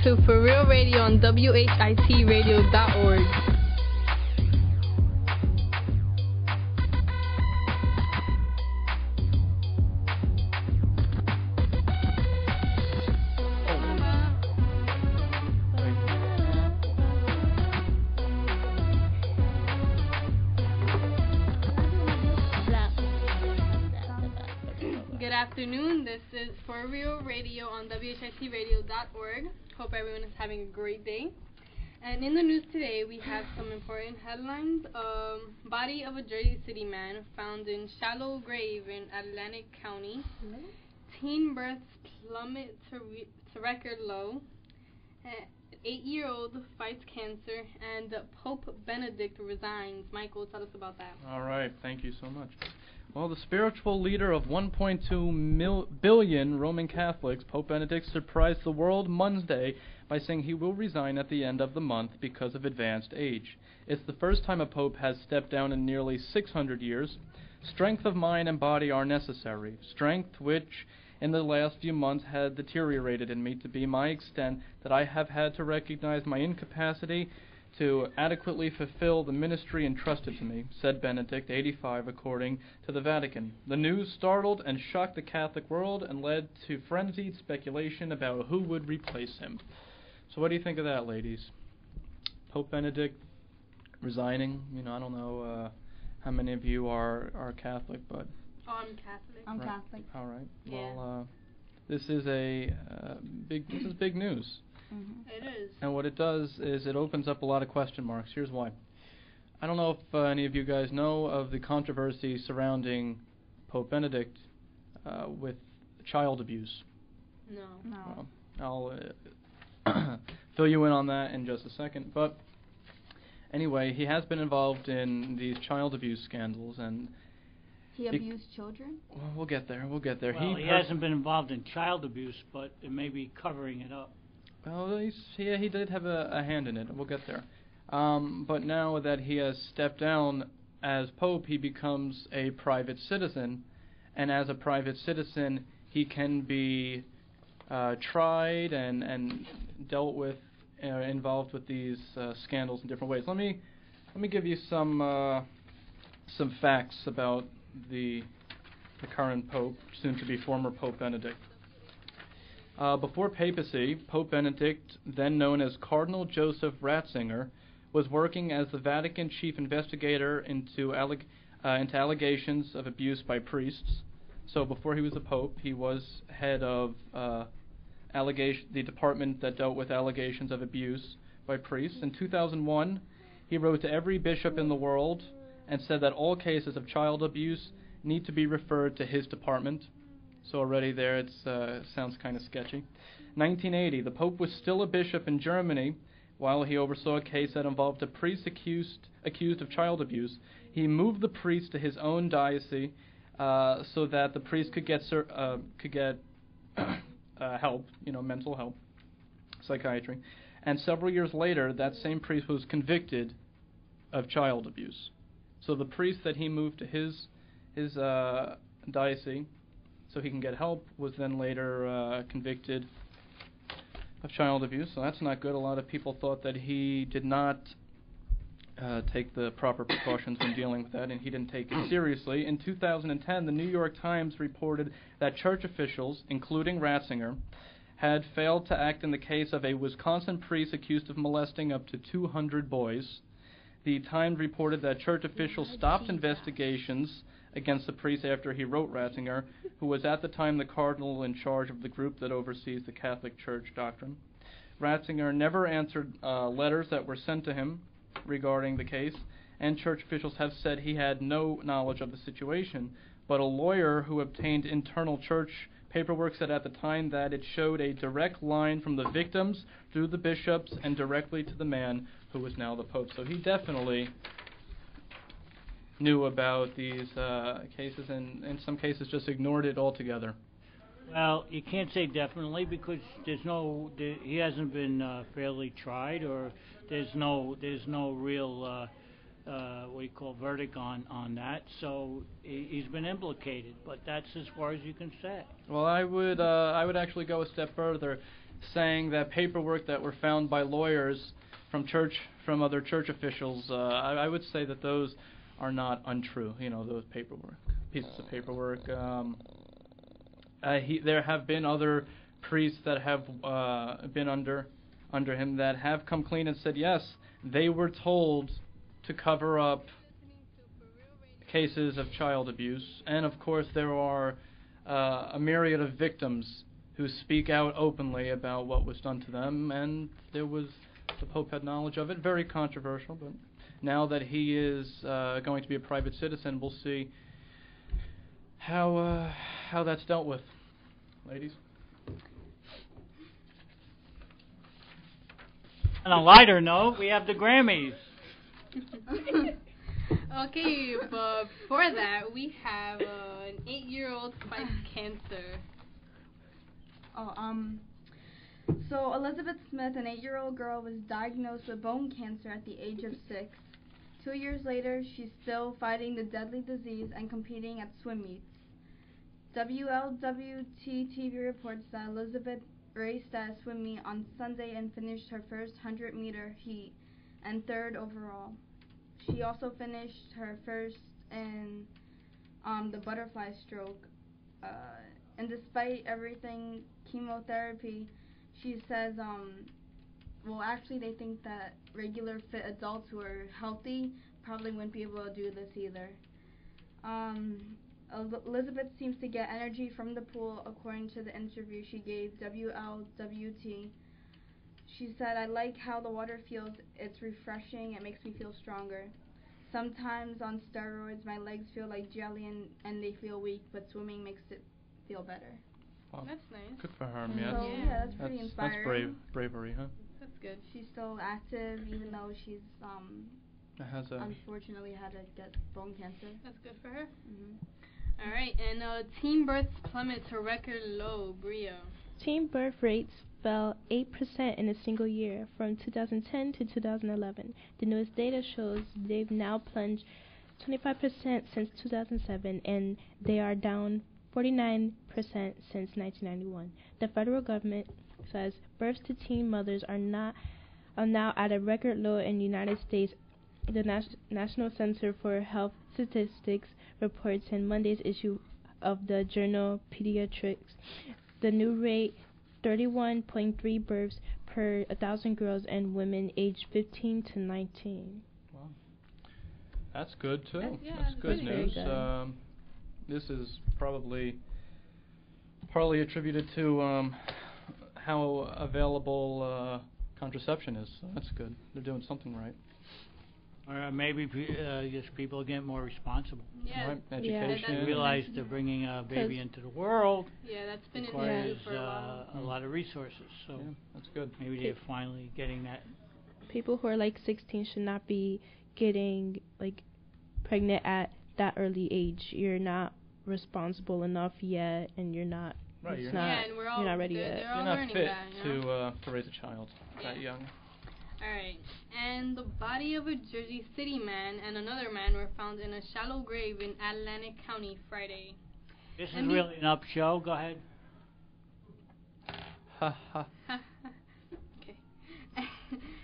to For Real Radio on Radio.org. Good afternoon. This is For Real Radio on Radio.org. Hope everyone is having a great day. And in the news today, we have some important headlines. Body of a Jersey City man found in shallow grave in Atlantic County. Teen births plummet to record low. 8-year-old fights cancer. And Pope Benedict resigns. Michael, tell us about that. All right. Thank you so much. Well, the spiritual leader of 1.2 billion Roman Catholics, Pope Benedict, surprised the world Monday by saying he will resign at the end of the month because of advanced age. It's the first time a pope has stepped down in nearly 600 years. Strength of mind and body are necessary, strength which in the last few months had deteriorated in me to be my extent that I have had to recognize my incapacity to adequately fulfill the ministry entrusted to me, said Benedict, 85, according to the Vatican. The news startled and shocked the Catholic world and led to frenzied speculation about who would replace him. So what do you think of that, ladies? Pope Benedict resigning? You know, I don't know how many of you are Catholic, but... Oh, I'm Catholic. I'm Catholic. All right. Yeah. Well, this is big news. Mm-hmm. It is. And what it does is it opens up a lot of question marks. Here's why. I don't know if any of you guys know of the controversy surrounding Pope Benedict with child abuse. No. I'll fill you in on that in just a second. But anyway, he has been involved in these child abuse scandals, and he abused children? Well, we'll get there. Well, he hasn't been involved in child abuse, but it may be covering it up. Well, he did have a hand in it. We'll get there. But now that he has stepped down as Pope, he becomes a private citizen. And as a private citizen, he can be tried and dealt with, involved with these scandals in different ways. Let me give you some facts about the current Pope, soon to be former Pope Benedict. Before papacy, Pope Benedict, then known as Cardinal Joseph Ratzinger, was working as the Vatican chief investigator into allegations of abuse by priests. So before he was a pope, he was head of the department that dealt with allegations of abuse by priests. In 2001, he wrote to every bishop in the world and said that all cases of child abuse need to be referred to his department. So already there it sounds kind of sketchy. 1980, the Pope was still a bishop in Germany while he oversaw a case that involved a priest accused of child abuse. He moved the priest to his own diocese so that the priest could get help, mental help, psychiatry. And several years later, that same priest was convicted of child abuse. So the priest that he moved to his diocese so he can get help was then later convicted of child abuse. So that's not good. A lot of people thought that he did not take the proper precautions when dealing with that, and he didn't take it seriously. In 2010, the New York Times reported that church officials, including Ratzinger, had failed to act in the case of a Wisconsin priest accused of molesting up to 200 boys. The Times reported that church officials stopped investigations against the priest after he wrote Ratzinger, who was at the time the cardinal in charge of the group that oversees the Catholic Church doctrine. Ratzinger never answered letters that were sent to him regarding the case, and church officials have said he had no knowledge of the situation. But a lawyer who obtained internal church paperwork said at the time that it showed a direct line from the victims through the bishops and directly to the man who is now the Pope. So he definitely knew about these cases, and in some cases just ignored it altogether. Well, you can't say definitely because he hasn't been fairly tried, or there's no real verdict on that. So he's been implicated, but that's as far as you can say. Well, I would actually go a step further. saying that paperwork that were found by lawyers from other church officials, I would say that those are not untrue. Those pieces of paperwork. There have been other priests that have been under him that have come clean and said yes, they were told to cover up cases of child abuse, and of course there are a myriad of victims who speak out openly about what was done to them, and the Pope had knowledge of it. Very controversial, but now that he is going to be a private citizen, we'll see how that's dealt with. Ladies? On a lighter note, we have the Grammys. Okay, but before that, we have an 8-year-old fights cancer. So Elizabeth Smith, an 8-year-old girl, was diagnosed with bone cancer at the age of 6. 2 years later, she's still fighting the deadly disease and competing at swim meets. WLWT TV reports that Elizabeth raced at a swim meet on Sunday and finished her first 100-meter heat and 3rd overall. She also finished her first in the butterfly stroke. And despite everything, chemotherapy, she says, actually they think that regular fit adults who are healthy probably wouldn't be able to do this either. Elizabeth seems to get energy from the pool, according to the interview she gave WLWT. She said, "I like how the water feels. It's refreshing. It makes me feel stronger. Sometimes on steroids, my legs feel like jelly and they feel weak, but swimming makes it feel better." Wow. That's nice. Good for her, So, yeah, that's pretty inspiring. That's bravery, huh? That's good. She's still active, even though she's unfortunately had to get bone cancer. That's good for her. Mm-hmm. All right, and teen births plummet to record low. Bria. Teen birth rates fell 8% in a single year from 2010 to 2011. The newest data shows they've now plunged 25% since 2007, and they are down 49% since 1991. The federal government says births to teen mothers are now at a record low in the United States. The National Center for Health Statistics reports in Monday's issue of the journal Pediatrics. The new rate, 31.3 births per 1,000 girls and women aged 15 to 19. Wow. That's good, too. That's good good. news. Very good. This is probably partly attributed to how available contraception is. So that's good. They're doing something right. Or maybe just people get more responsible. Yeah. Right? Yeah. Education. They realize they're bringing a baby into the world. Yeah, that's been an requires issue for a while. a lot of resources. So Yeah, that's good. maybe they're finally getting that. People who are like 16 should not be getting like pregnant at that early age. You're not responsible enough yet, and you're not. Right, it's you're not. Yeah, and we're all You're not ready yet. They're all You're not learning fit that, you know? to raise a child that young. Alright, and the body of a Jersey City man and another man were found in a shallow grave in Atlantic County Friday. This is really an up show. Go ahead. Ha ha. Okay.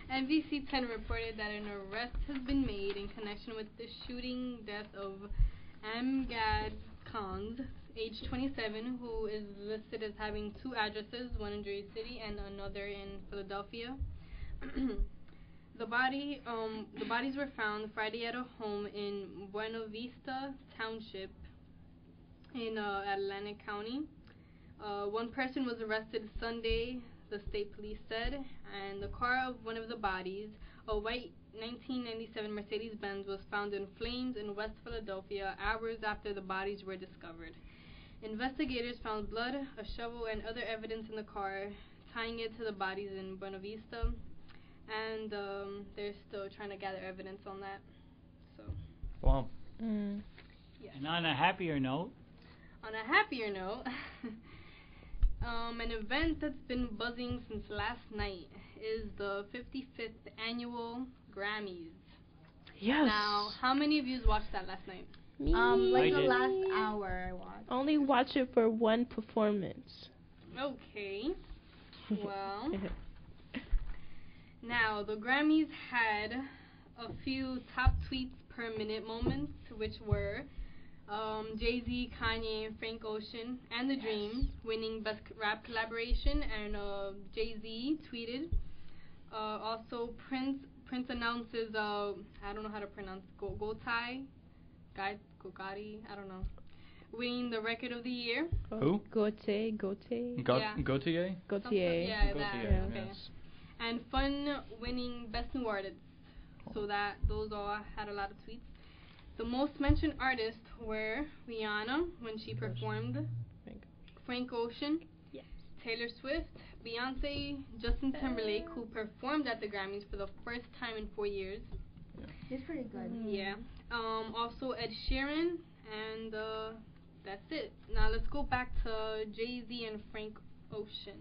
NBC 10 reported that an arrest has been made in connection with the shooting death of Amgad Khan, age 27, who is listed as having 2 addresses, one in Jersey City and another in Philadelphia. The bodies were found Friday at a home in Buena Vista Township in Atlantic County. One person was arrested Sunday, the state police said, and the car of one of the bodies, a white 1997 Mercedes-Benz, was found in flames in West Philadelphia hours after the bodies were discovered. Investigators found blood, a shovel, and other evidence in the car, tying it to the bodies in Buena Vista. And they're still trying to gather evidence on that. So. Wow. Yes. And on a happier note. On a happier note, an event that's been buzzing since last night is the 55th annual Grammys. Yes. Now, how many of you watched that last night? Me. Like I the did. last hour I watched. Only watch it for one performance. Okay. Well, now the Grammys had a few top tweets per minute moments, which were Jay-Z, Kanye, Frank Ocean, and The Dream winning Best Rap Collaboration, and Jay-Z tweeted. Also, Prince announces, I don't know how to pronounce, Gotti, I don't know, winning the Record of the Year. Who? Gautier. Yeah. Gautier? Gautier. Yeah, that. Gautier, Okay. yes. And Fun winning Best New Artist. So those all had a lot of tweets. The most mentioned artists were Rihanna when she performed, Frank Ocean, Yes. Taylor Swift, Beyonce, Justin Timberlake, who performed at the Grammys for the first time in 4 years. He's pretty good. Yeah. Also Ed Sheeran, and that's it. Now let's go back to Jay-Z and Frank Ocean.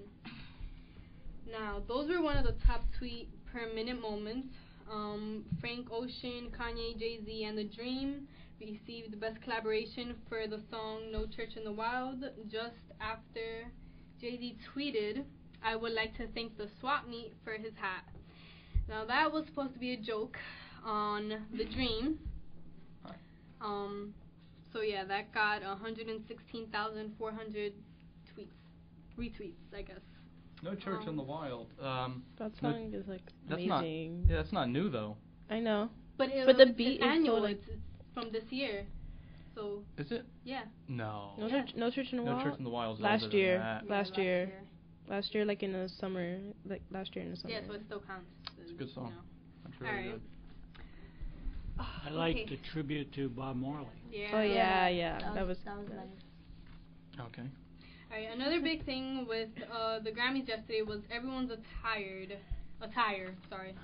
Now, those were one of the top tweet per minute moments. Frank Ocean, Kanye, Jay-Z, and The Dream received the best collaboration for the song No Church in the Wild just after Jay-Z tweeted, "I would like to thank the swap meet for his hat." Now, that was supposed to be a joke on The Dream. So yeah, that got 116,400 retweets, I guess. No Church in the Wild. That song is like that's amazing. That's not new though. I know. But the beat it's is annual. so like. It's from this year. So Is it? yeah. No. No Church in the Wild. No Church in the Wild. Last year. Yeah, Last year, like in the summer. Like last year in the summer. Yeah, so it still counts. It's a good song. That's really Alright. good. I like the tribute to Bob Marley. Yeah. Oh yeah. That was nice. Okay. Alright, another big thing with the Grammys yesterday was everyone's attire. Sorry.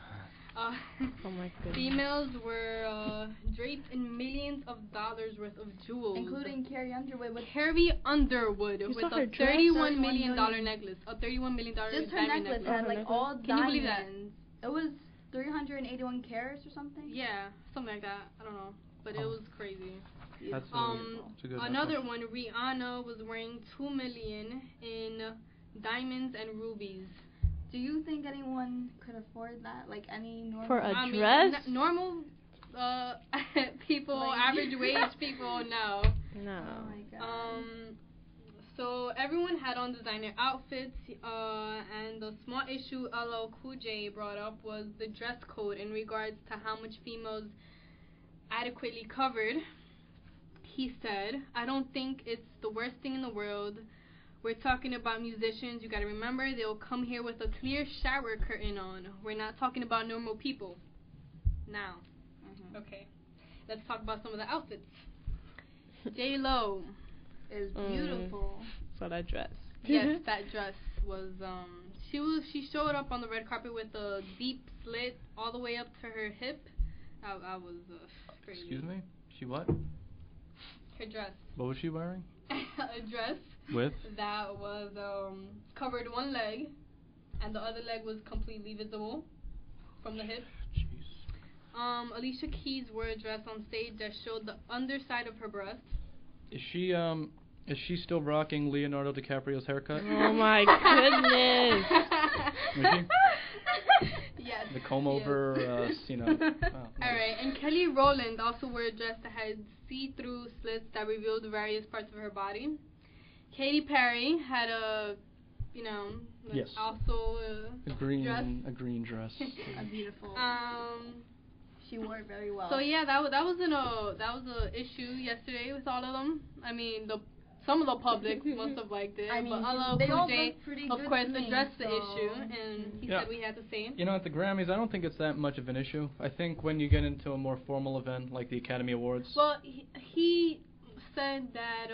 Oh my goodness. Females were draped in millions of dollars worth of jewels, Including Carrie Underwood with Carrie Underwood You with saw her a dress? $31 million million. necklace, a $31 million just her diamond necklace Oh, had her like necklace? all Can you believe diamonds. that? It was 381 carats or something. Yeah, something like that. I don't know, but it was crazy. That's it's a good Another necklace. one, Rihanna was wearing $2 million in diamonds and rubies. Do you think anyone could afford that? Like any normal For a I mean, dress? normal people, Like- average wage people, no. No. Oh my god. So everyone had on designer outfits, and the small issue LL Cool J brought up was the dress code in regards to how much females adequately covered. He said, "I don't think it's the worst thing in the world. We're talking about musicians. You gotta remember, they'll come here with a clear shower curtain on. We're not talking about normal people." Now, okay, let's talk about some of the outfits. J-Lo. Is beautiful. So that dress. Yes, that dress was she showed up on the red carpet with a deep slit all the way up to her hip. I was crazy. Excuse me? She what? Her dress. What was she wearing? A dress With? that was covered one leg, and the other leg was completely visible from the hip. Jeez. Alicia Keys wore a dress on stage that showed the underside of her breast. Is she still rocking Leonardo DiCaprio's haircut? Oh my goodness. Is she? Yes. The comb over, oh, Alright, and Kelly Rowland also wore a dress that had see-through slits that revealed various parts of her body. Katy Perry had a, Yes. also a green dress. dress. A beautiful. She wore it very well. So yeah, that was a issue yesterday with all of them. I mean, some of the public must have liked it, I mean, but LL they Cool all J, look pretty of good course, to me, addressed the so- issue, and he said we had to say it. You know, at the Grammys, I don't think it's that much of an issue. I think when you get into a more formal event like the Academy Awards. Well, he said that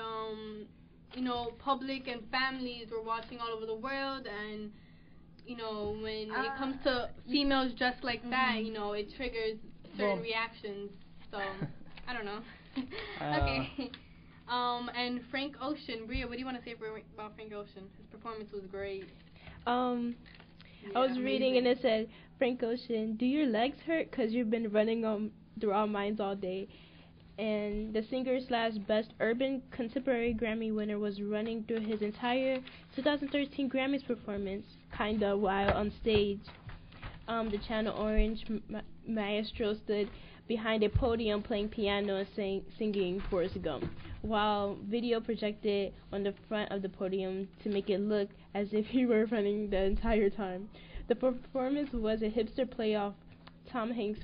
public and families were watching all over the world, and when it comes to females dressed like that, it triggers certain reactions. So I don't know. Okay. And Frank Ocean, Bria, what do you want to say about Frank Ocean? His performance was great. I was reading and it said, Frank Ocean, do your legs hurt? Because you've been running through our minds all day. And the singer/Best Urban Contemporary Grammy winner was running through his entire 2013 Grammys performance, kinda while on stage. The Channel Orange maestro stood behind a podium playing piano and singing Forrest Gump, while video projected on the front of the podium to make it look as if he were running the entire time. The performance was a hipster play off Tom Hanks'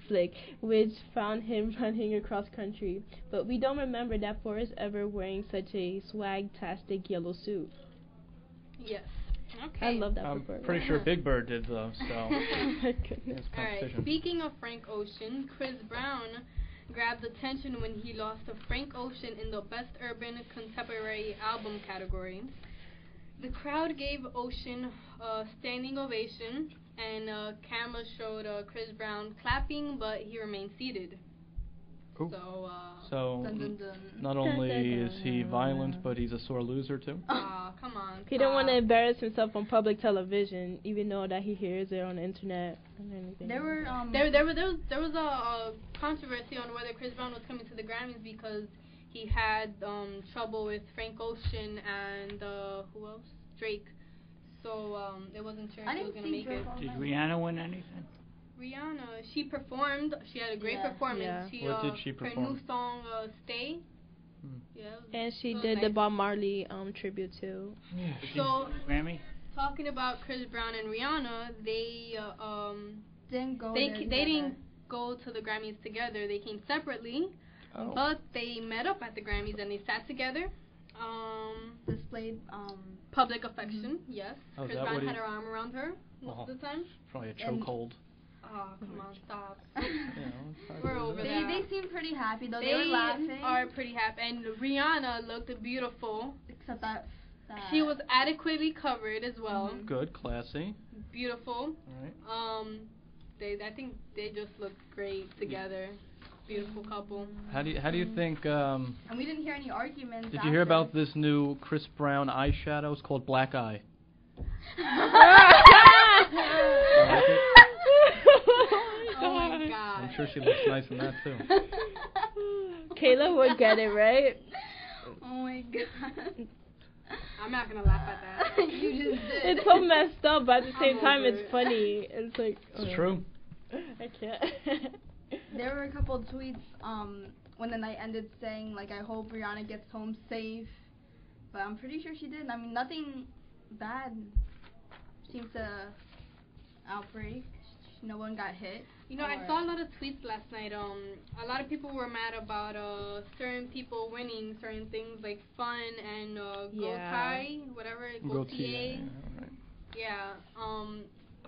flick, which found him running across country, but we don't remember that Forrest ever wearing such a swag-tastic yellow suit. Yes. Okay. I love that I'm performance. pretty sure Big Bird did though. So. Oh my goodness. Alright, speaking of Frank Ocean, Chris Brown grabbed attention when he lost to Frank Ocean in the Best Urban Contemporary Album category. The crowd gave Ocean a standing ovation, and camera showed Chris Brown clapping, but he remained seated. Ooh. So, Dun, dun, dun. Not only is he violent, but he's a sore loser too. come on. He don't want to embarrass himself on public television, even though that he hears it on the internet and anything. There were there was a controversy on whether Chris Brown was coming to the Grammys because he had trouble with Frank Ocean and who else? Drake. So it wasn't sure if he was gonna make it. Did Rihanna win anything? Rihanna, she performed. She had a great performance. Yeah. What did she perform? Her new song, "Stay." Yeah. And she so did nice. the Bob Marley tribute too. So Grammy? talking about Chris Brown and Rihanna, they didn't go. they there they together. didn't go to the Grammys together. They came separately, Oh. but they met up at the Grammys and they sat together. Displayed Public affection, yes. Oh, is Chris that Brown what he- had her arm around her most Oh. of the time. Probably a And- chokehold. Oh, come on, stop. Yeah, We're over They that. seemed pretty happy though. They They were laughing. are pretty happy, and Rihanna looked beautiful. Except that. She was adequately covered as well. Good, classy. Beautiful. All right. I think they just look great together. Beautiful couple. How do you think? And we didn't hear any arguments. Did you hear about this new Chris Brown eyeshadow? It's called Black Eye. Oh my god. I'm sure she looks nice in that too. Kayla would get it, right? Oh my god. I'm not gonna laugh at that. You just did. It's so messed up, but at the same I'm time, over it's it. funny. It's like. It's true. I can't. There were a couple of tweets when the night ended saying like I hope Rihanna gets home safe, but I'm pretty sure she did. I mean nothing bad seemed to outbreak. No one got hit. You know, I saw a lot of tweets last night. A lot of people were mad about certain people winning certain things like fun and Go Thai, whatever, Go TA. Yeah.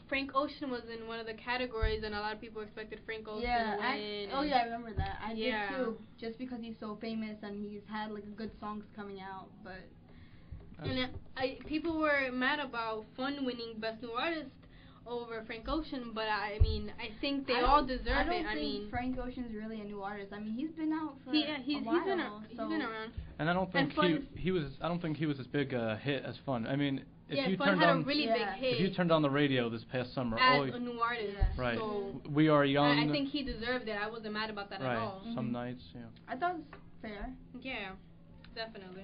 Frank Ocean was in one of the categories, and a lot of people expected Frank Ocean to win. I remember that. I Yeah. did too, just because he's so famous and he's had like good songs coming out. But And people were mad about Fun winning Best New Artist over Frank Ocean, but I mean, I think they all deserve I don't it. I mean, think Frank Ocean's really a new artist. I mean, he's been out for he's a while. been around. And I don't think And he was. I don't think he was as big a hit as Fun. I mean, if you Fun turned had on a really big hit if you turned on the radio this past summer, as a new artist. Yeah. right, So We Are Young. I think he deserved it. I wasn't mad about that right. at all. Some nights, yeah. I thought it was fair. Yeah, definitely.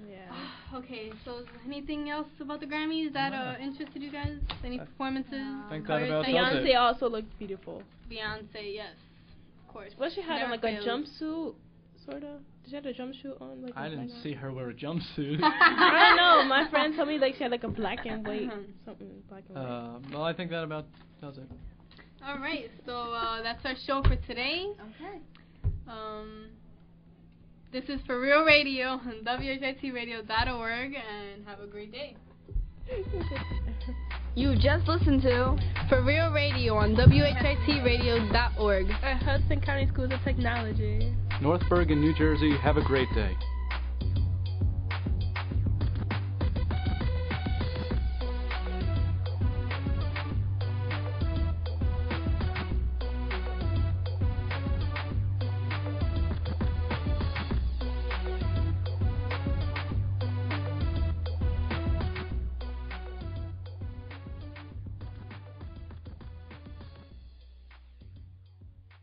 Yeah. Okay, so is anything else about the Grammys that interested you guys? Any performances? I think that about does Beyonce it. also looked beautiful. Beyonce, yes, of course. Well, she had on Never like fails. a jumpsuit, sort of. Did she have a jumpsuit on? Like I a didn't black see her wear a jumpsuit. I don't know. My friend told me like she had like a black and white something black and white. Well, I think that about does it. All right, so that's our show for today. Okay. This is For Real Radio on WHITradio.org, and have a great day. You just listened to For Real Radio on WHITradio.org. At Hudson County Schools of Technology. North Bergen, New Jersey. Have a great day.